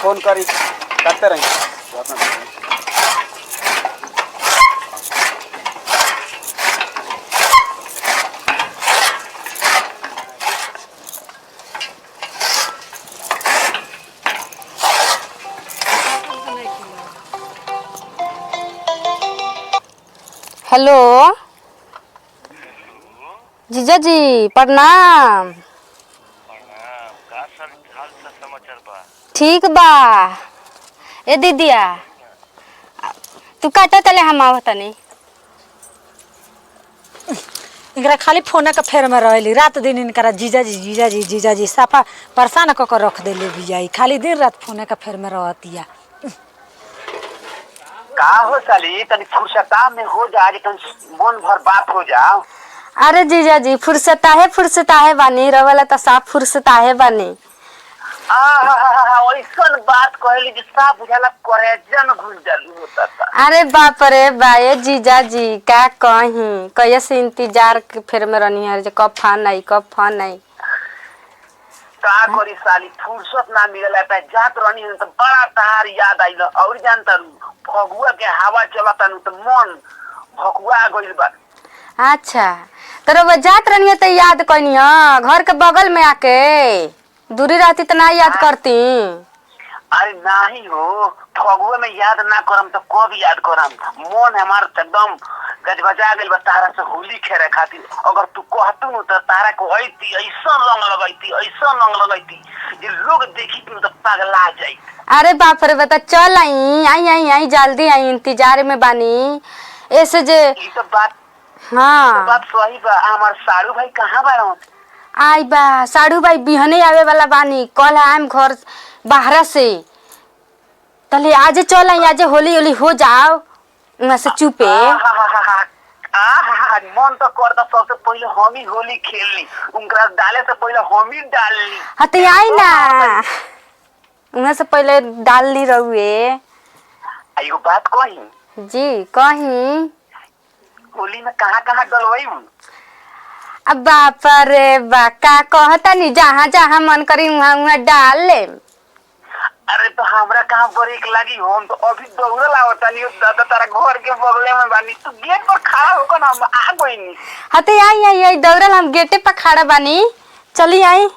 Phone करी करते रही। हेलो जीजा जी प्रणाम। ठीक बा। ए दीदिया तू काटा तले हम आवत नहीं। इनकरा खाली फोन के फेर में रहली रात दिन इनकरा जीजा जी साफा परेशान क के रख देले बियाई खाली दिन रात फोन के फेर में रहतिया। का हो साली तनी फुर्सता में हो जा मन भर बात हो जाओ। अरे जीजा जी फुर्सता है बानी रवला तो साफ फुर्सता है बानी। ऐसन बात कहली जे साफ बुझाला करे जन घुस जालू होता था। अरे बाप रे बाए जीजा जी का कहीं कैसे इंतजार के फेर में रहनी है कब फोन नहीं का करी साली फुर्सत ना मिलला पे जात रहनी तो बड़ा तहार याद आइल और जानता फगुआ के हवा चलता तो मन भकुआ गइल बा। अच्छा तो वो जात रहनी तो याद कनी घर के बगल में आके दूरी रहती तो ना याद करती। अरे नहीं हो फगुआ में याद ना करम तो कब याद करम। मन हमार एकदम गजबजा गइल बा तारा से होली खेले खातिर। अगर तू कहतू न तो तारा को होइती ऐसा रंग लगैती ये लोग देखी तो पगला जाई। अरे बाप रे बता चल आई जल्दी आई इंतजार में बानी ऐसे जे ई तो बात हाँ तो बात सही बा। हमार साड़ू भाई कहाँ बाड़न? आई बा साड़ू भाई बिहने आवे वाला बानी कल आम घर बाहर से तले आज चल आई आज होली हो जाओ वहाँ से चुपे। मन तो करता सबसे पहले हम ही होली खेलनी उनका डाले से पहले हम ही डालनी। हाँ तो आई ना वहाँ से पहले डाल ली रहुए। एगो बात कही जी कहीं होली में कहाँ कहाँ डलवाई? अब बाप रे बा का कहता नहीं जहाँ जहाँ मन करी वहाँ डाल ले। अरे तो हमरा कहाँ ब्रेक लगी हम तो अभी दौड़ल आवता नहीं तारा घर के बगले में बानी तू गेट पर खड़ा होकर ना हम आ गइनी। हाँ तो आई दौड़ल हम गेटे पर खड़ा बानी चली आई।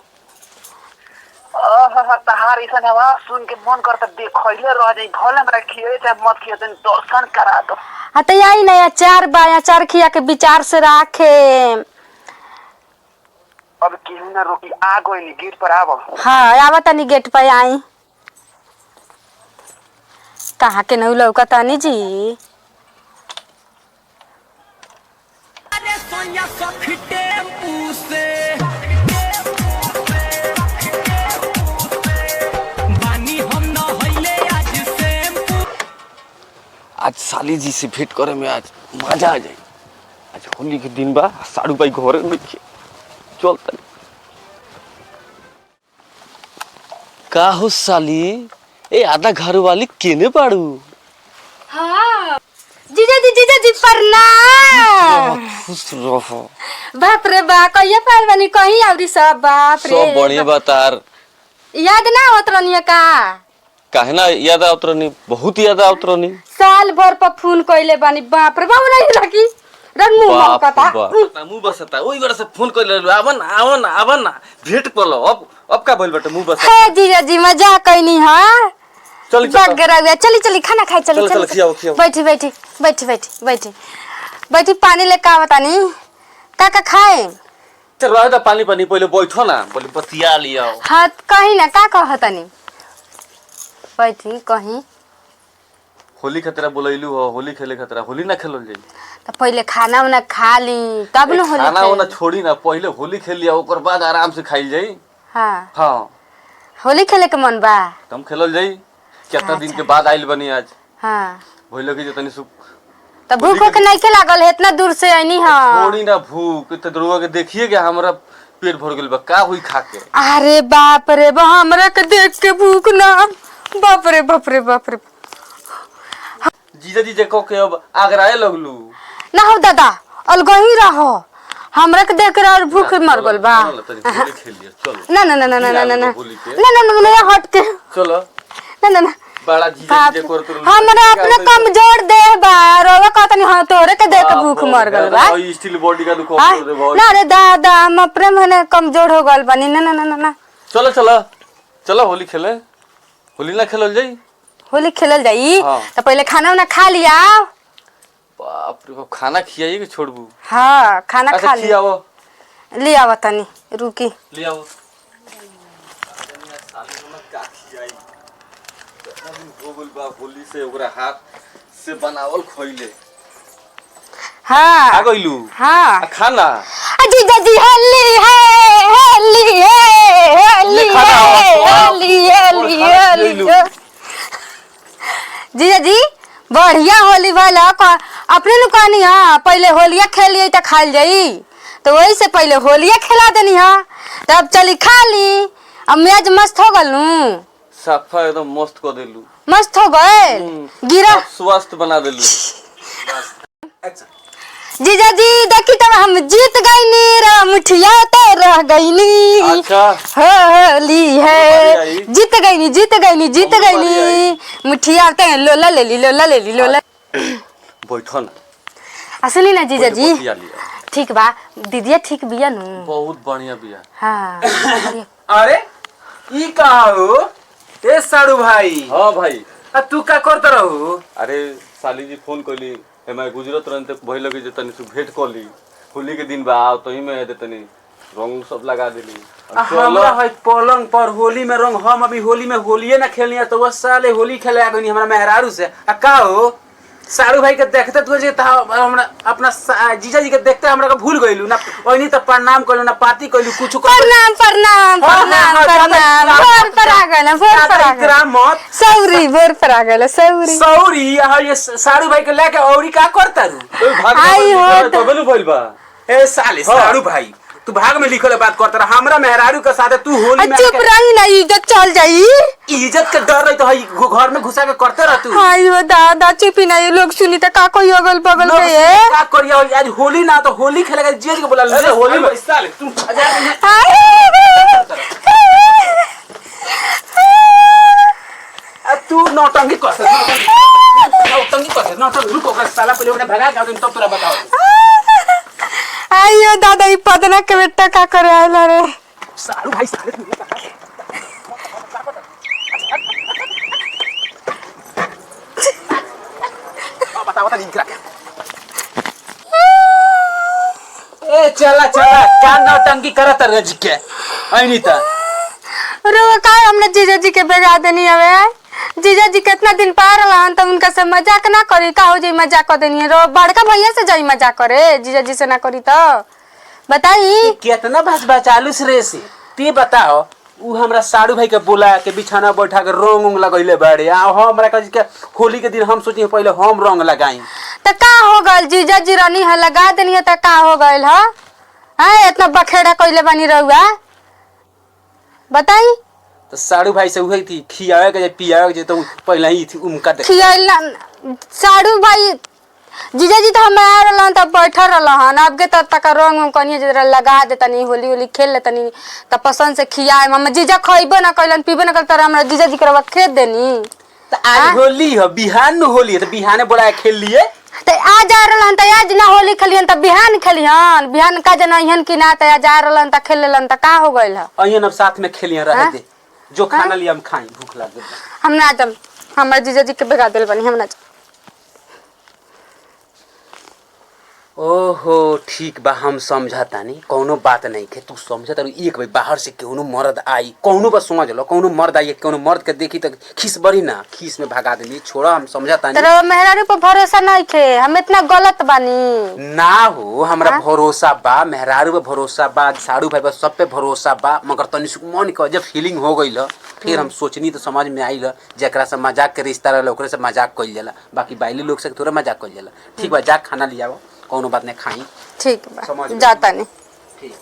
तहार ऐसा आवाज सुन के मन करता देखले रह जाई भले हमरा खिए चाहे मत खिए दर्शन करा दो। हाँ तो आई ना अचार खिया के विचार से राखे। अब केहू ना रोकी आ गइनी गेट पर आव। हाँ आवा तनी गेट पर आई कहाँ के नहीं लौका तानी जी। आज साली जी से भेंट करे में आज मजा आ जाए। आज होली के दिन बा साड़ू भाई घर में चल तनी। का हो साली ए आधा घर वाली केने पाड़ू? हाँ जीजा जी प्रणाम। खुश रहो। बाप रे बा कहिया पाल बनी कहीं आवरी सब बाप रे सब बढ़िया बतार याद ना होत रहनी का काहे ना याद आवत रहनी बहुत याद आवत रहनी। साल भर पर फोन कइले बानी बाप रे बाबू नहीं लगी रंग मुंह महकता मुंह बसता ओई बार से फोन कर ले आवन ना भेंट कर लो। अब का बोल बेटा मुंह बसता है जीजा जी मजाक कइनी हां चल चली खाना खाए चली खियाओ बैठी पानी ले का बतानी का खाए। चल रह दा पानी पहले बैठो ना बोले बतिया लिया। हां कहीं ना का कहतनी बैठी कहीं होली खतरा बोलैलू हो होली खेले खतरा होली ना खेलल जाई तो पहले खाना उना खा ली तब न होली खाना उना छोड़ी ना पहले होली खेल लिया ओकर बाद आराम से खाइल जाई। हां होली खेले के मन बा तुम खेलल जाई कितना दिन के बाद आइल बनी आज। हां भइल कि जतनी सुख तो भूख के नहीं के लागल है इतना दूर से आईनी। हां छोड़ी ना भूख त दरुआ के देखिए कि हमरा पेट भर गेल बा का होई खा के। अरे बाप रे बा हमरा के देख के भूख ना बाप रे जीजा जी देखो के अब आगराए लगलू ना हो दादा अलगही रहो हमरा के देख रहा भूख मर गल बा। होली खेल लिया चलो ना हट के चलो ना ना ना बड़ा जीजा बाप जीजा करत रहू। हमरा अपने कमजोर देह बा रोवा कहतनी हां तोरे के देख के भूख मर गल बा भाई स्टील बॉडी का दुख हाँ? कर दे भाई। ना रे दादा हम अपने मने कमजोर हो गल बानी ना ना ना ना चलो चलो चलो होली खेले। होली ना खेलल जाई। होली खेलल जाई हाँ। तो पहले खाना ना खा लिया बाप रे बाप खाना खियाइए कि छोड़बू। हाँ खाना अच्छा खा लिया खियाओ ले आवा तनी रुकी ले आओ। होली से ओकरा हाथ से बनावल खोइले हाँ आ गइलू। हाँ खाना जीजा जी होली है होली है होली ले खाना है आओ। होली होली और खाना होली ले लूं। जीजा जी बढ़िया होली वाला अपने नु कहनी हाँ पहले होलिया खेलिए तो खाल जाई तो वही से पहले होलिया खिला देनी हाँ तब चली खा ली अब मैच मस्त हो गल नू साफा एकदम मस्त कर देलू। मस्त हो गए गिरा सब स्वस्थ बना देलू। जीजा जी देखी तब हम जीत गई नी मुठिया तो रह गई नी अच्छा होली है आई। जीत गई नी जीत गई नी जीत गई आई। नी मुठिया ते लोला ले ली लोला ले ली लोला बैठो ना। असली ना जीजा जी बतिया लिया। ठीक बा दीदिया ठीक बिया नु बहुत बढ़िया बिया। हाँ अरे ई कहा हो ए साड़ू भाई हाँ भाई आ तू का करत रहू अरे साली जी फोन कली मैं गुजरत रहते भई लगे जे तनी से भेंट कली होली के दिन बा आओ तो ही में दे तनी रंग सब लगा देली। हमरा है पलंग पर होली में रंग हम अभी होली में होलिये ना खेलनी तो वह साले होली खेले आ गनी हमरा मेहरारू से आ का हो साड़ू भाई के देखते तू जे हमरा अपना जीजा जी के देखते हमरा के भूल गइलू ना ओइनी तो प्रणाम कइलू ना पार्टी कइलू कुछ प्रणाम प्रणाम प्रणाम प्रणाम भोर पर आ गए भोर पर आ गए मत सौरी भोर पर आ गए सौरी सौरी ये साड़ू भाई के लेके औरी का करता रू आई हो तो बनु भइल बा। ए साले साड़ू भाई तू भाग में लिखल बात करता रहा हमरा मेहरारू के साथ तू होली में चुप रही ना इज्जत चल जाई इज्जत के डर रही तो हई घर में घुसा के करते रह तू हाय हो दादा चुप ही ना ये लोग सुनी तो का कोई अगल बगल लोग में है का करिया आज होली ना तो होली खेले के जेल के बोला अरे होली में साले तू तू नौटंकी कर नौटंकी कर नौटंकी रुको का साला पहले ओकरा भगा के तब तोरा बताओ आइयो दादा ई पदना के बेटा का करे आइला रे साड़ू भाई साले तू बता बता लिख रख ए चला चला का नौटंकी करत रह के ऐनी त रो का हमने जीजा जी के बेगा देनी हवे जीजा जी कितना दिन पार रहन त उनका से मजाक ना करी का हो जाई मजाक कर देनी रो बड़का भैया से जाई मजाक करे जीजा जी से ना करी तो बताई कितना भाष बचालू रे से ते बताओ उ हमरा साड़ू भाई के बोला के बिछाना बैठा के रंग उंग लगैले बाड़े आ हमरा कह के होली के दिन हम सोची पहले हम रंग लगाई त का हो गल जीजा जी रानी है लगा देनी है त का हो गइल ह हां इतना बखेड़ा कइले बानी रहुआ बताई तो साड़ू भाई से उहे थी खियावे के पियावे के तो पहले ही थी उनका देख खियाइल ना साड़ू भाई जीजा जी तो हमारा रहलन तब बैठल रहलन अब के तक रंग उंग कनिए जरा लगा दे तनी होली होली खेल ले तनी त पसंद से खियाए मम्मा जीजा खइबो ना कइलन पीबो ना कइलन त हमरा जीजा जी करवा खेत देनी तो आज होली है बिहान न होली है तो बिहाने बोला खेल लिए त आ जा रहलन त आज ना होली खेलियन त बिहान खेलियन बिहान का जना इहन कि ना त जा रहलन त खेल लेलन त का हो गइल ह अहियन अब साथ में खेलिए रह दे जो खाना लिए हम खाई भूख लग गई हम ना जम हमर जीजा जी के बेगा देल बनी हम ना ओहो ठीक बा हम समझता नहीं कोनो बात नहीं के तू समझता एक भाई बाहर से कोनो मर्द आई कोनो बस समझ लो कोनो मर्द आई कोनो मर्द के देखी तो खीस बड़ी ना खीस में भगा देली छोड़ा हम समझता नहीं तेरे मेहरारू पर भरोसा नहीं खे हम इतना गलत बानी ना हो हमरा भरोसा बा मेहरारू पे भरोसा बा साड़ू भाई पर सब पे भरोसा बा मगर तनी मन के जब फीलिंग हो गई फिर हम सोचनी तो समझ में आई जरा से मजाक के रिश्ता रहा ओकरे से मजाक कइल जाला बाकी बाइली लोग से थोड़ा मजाक कइल जाला ठीक बा जा खाना लियाओ कोनो बात नहीं खाई ठीक समझ बा में। जाता नहीं ठीक